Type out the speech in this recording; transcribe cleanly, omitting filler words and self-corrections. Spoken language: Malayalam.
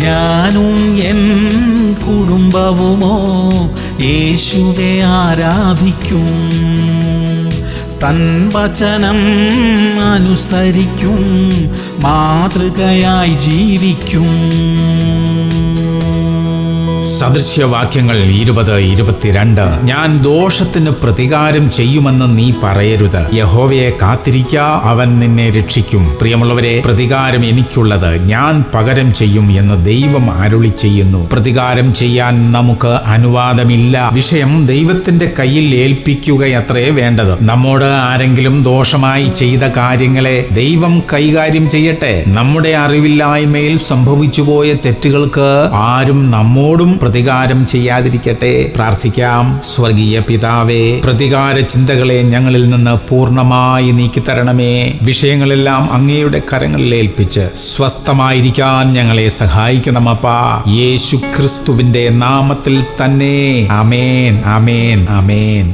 ഞാനും എൻ കുടുംബവുമോ യേശുവെ ആരാധിക്കും, തൻ വചനം അനുസരിക്കും, മാതൃകയായി ജീവിക്കും. സദൃശ്യവാക്യങ്ങൾ 20:22. ഞാൻ ദോഷത്തിന് പ്രതികാരം ചെയ്യുമെന്ന് നീ പറയരുത്, യഹോവയെ കാത്തിരിക്ക, അവൻ നിന്നെ രക്ഷിക്കും. പ്രിയമുള്ളവരെ, പ്രതികാരം എനിക്കുള്ളത്, ഞാൻ പകരം ചെയ്യും എന്ന് ദൈവം അരുളി ചെയ്യുന്നു. പ്രതികാരം ചെയ്യാൻ നമുക്ക് അനുവാദമില്ല. വിഷയം ദൈവത്തിന്റെ കയ്യിൽ ഏൽപ്പിക്കുകയത്രേ വേണ്ടത്. നമ്മോട് ആരെങ്കിലും ദോഷമായി ചെയ്ത കാര്യങ്ങളെ ദൈവം കൈകാര്യം ചെയ്യട്ടെ. നമ്മുടെ അറിവില്ലായ്മയിൽ സംഭവിച്ചുപോയ തെറ്റുകൾക്ക് ആരും നമ്മോടും പ്രതികാരം ചെയ്യാതിരിക്കട്ടെ. പ്രാർത്ഥിക്കാം. സ്വർഗീയ പിതാവേ, പ്രതികാര ചിന്തകളെ ഞങ്ങളിൽ നിന്ന് പൂർണ്ണമായി നീക്കിത്തരണമേ. വിഷയങ്ങളെല്ലാം അങ്ങയുടെ കരങ്ങളിൽ ഏൽപ്പിച്ച് സ്വസ്ഥമായിരിക്കാൻ ഞങ്ങളെ സഹായിക്കണമപ്പാ. യേശു ക്രിസ്തുവിന്റെ നാമത്തിൽ തന്നെ. ആമേൻ, ആമേൻ, ആമേൻ.